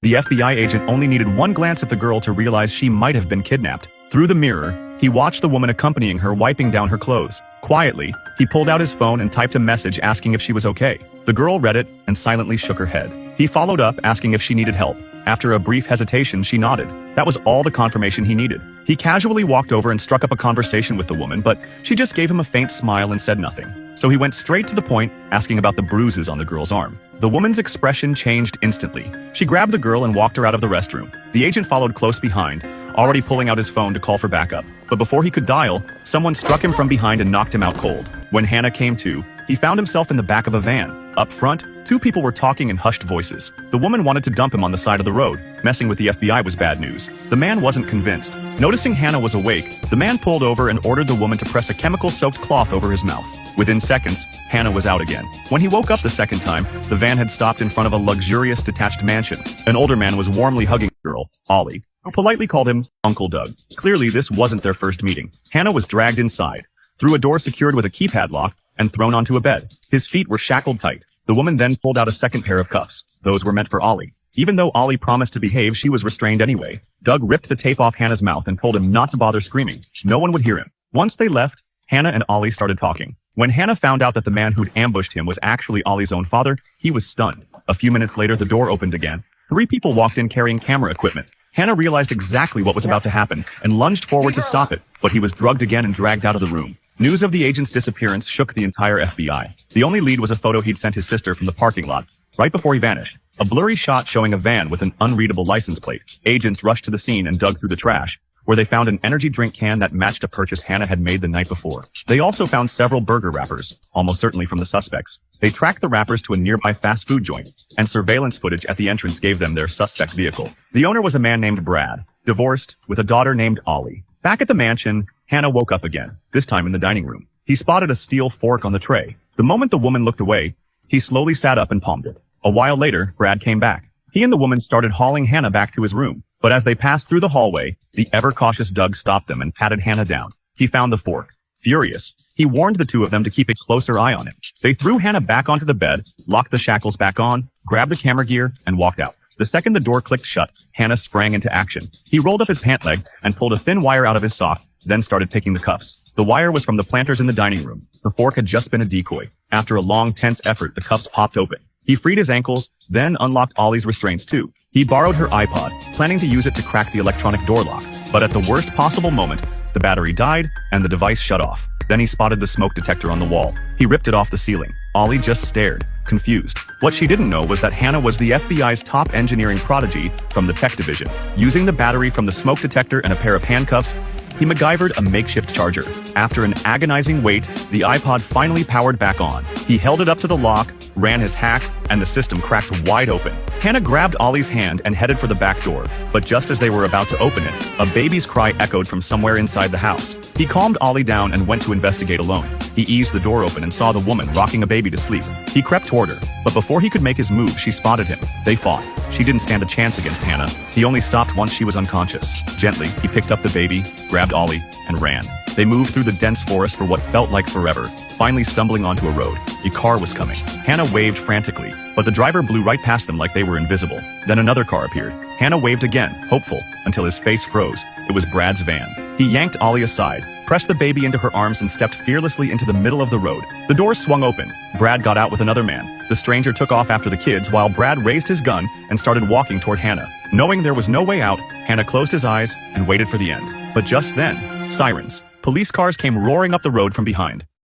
The FBI agent only needed one glance at the girl to realize she might have been kidnapped. Through the mirror, he watched the woman accompanying her wiping down her clothes. Quietly, he pulled out his phone and typed a message asking if she was okay. The girl read it and silently shook her head. He followed up asking if she needed help. After a brief hesitation, she nodded. That was all the confirmation he needed. He casually walked over and struck up a conversation with the woman, but she just gave him a faint smile and said nothing. So he went straight to the point, asking about the bruises on the girl's arm. The woman's expression changed instantly. She grabbed the girl and walked her out of the restroom. The agent followed close behind, already pulling out his phone to call for backup. But before he could dial, someone struck him from behind and knocked him out cold. When Hannah came to, he found himself in the back of a van. Up front, two people were talking in hushed voices. The woman wanted to dump him on the side of the road. Messing with the FBI was bad news. The man wasn't convinced. Noticing Hannah was awake, the man pulled over and ordered the woman to press a chemical-soaked cloth over his mouth. Within seconds, Hannah was out again. When he woke up the second time, the van had stopped in front of a luxurious detached mansion. An older man was warmly hugging the girl, Ollie, who politely called him Uncle Doug. Clearly, this wasn't their first meeting. Hannah was dragged inside, through a door secured with a keypad lock, and thrown onto a bed. His feet were shackled tight. The woman then pulled out a second pair of cuffs. Those were meant for Ollie. Even though Ollie promised to behave, she was restrained anyway. Doug ripped the tape off Hannah's mouth and told him not to bother screaming. No one would hear him. Once they left, Hannah and Ollie started talking. When Hannah found out that the man who'd ambushed him was actually Ollie's own father, he was stunned. A few minutes later, the door opened again. 3 people walked in carrying camera equipment. Hannah realized exactly what was about to happen and lunged forward to stop it, but he was drugged again and dragged out of the room. News of the agent's disappearance shook the entire FBI. The only lead was a photo he'd sent his sister from the parking lot, right before he vanished. A blurry shot showing a van with an unreadable license plate. Agents rushed to the scene and dug through the trash, where they found an energy drink can that matched a purchase Hannah had made the night before. They also found several burger wrappers, almost certainly from the suspects. They tracked the wrappers to a nearby fast food joint, and surveillance footage at the entrance gave them their suspect vehicle. The owner was a man named Brad, divorced, with a daughter named Ollie. Back at the mansion, Hannah woke up again, this time in the dining room. He spotted a steel fork on the tray. The moment the woman looked away, he slowly sat up and palmed it. A while later, Brad came back. He and the woman started hauling Hannah back to his room. But as they passed through the hallway, the ever-cautious Doug stopped them and patted Hannah down. He found the fork. Furious, he warned the two of them to keep a closer eye on him. They threw Hannah back onto the bed, locked the shackles back on, grabbed the camera gear, and walked out. The second the door clicked shut, Hannah sprang into action. He rolled up his pant leg and pulled a thin wire out of his sock, then started picking the cuffs. The wire was from the planters in the dining room. The fork had just been a decoy. After a long, tense effort, the cuffs popped open. He freed his ankles, then unlocked Ollie's restraints too. He borrowed her iPod, planning to use it to crack the electronic door lock. But at the worst possible moment, the battery died and the device shut off. Then he spotted the smoke detector on the wall. He ripped it off the ceiling. Ollie just stared, confused. What she didn't know was that Hannah was the FBI's top engineering prodigy from the tech division. Using the battery from the smoke detector and a pair of handcuffs, he MacGyvered a makeshift charger. After an agonizing wait, the iPod finally powered back on. He held it up to the lock, ran his hack, and the system cracked wide open. Hannah grabbed Ollie's hand and headed for the back door, but just as they were about to open it, a baby's cry echoed from somewhere inside the house. He calmed Ollie down and went to investigate alone. He eased the door open and saw the woman rocking a baby to sleep. He crept toward her, but before he could make his move, she spotted him. They fought. She didn't stand a chance against Hannah. He only stopped once she was unconscious. Gently, he picked up the baby, grabbed Ollie, and ran. They moved through the dense forest for what felt like forever, finally stumbling onto a road. A car was coming. Hannah waved frantically, but the driver blew right past them like they were invisible. Then another car appeared. Hannah waved again, hopeful, until his face froze. It was Brad's van. He yanked Ollie aside, pressed the baby into her arms, and stepped fearlessly into the middle of the road. The doors swung open. Brad got out with another man. The stranger took off after the kids while Brad raised his gun and started walking toward Hannah. Knowing there was no way out, Hannah closed his eyes and waited for the end. But just then, sirens. Police cars came roaring up the road from behind.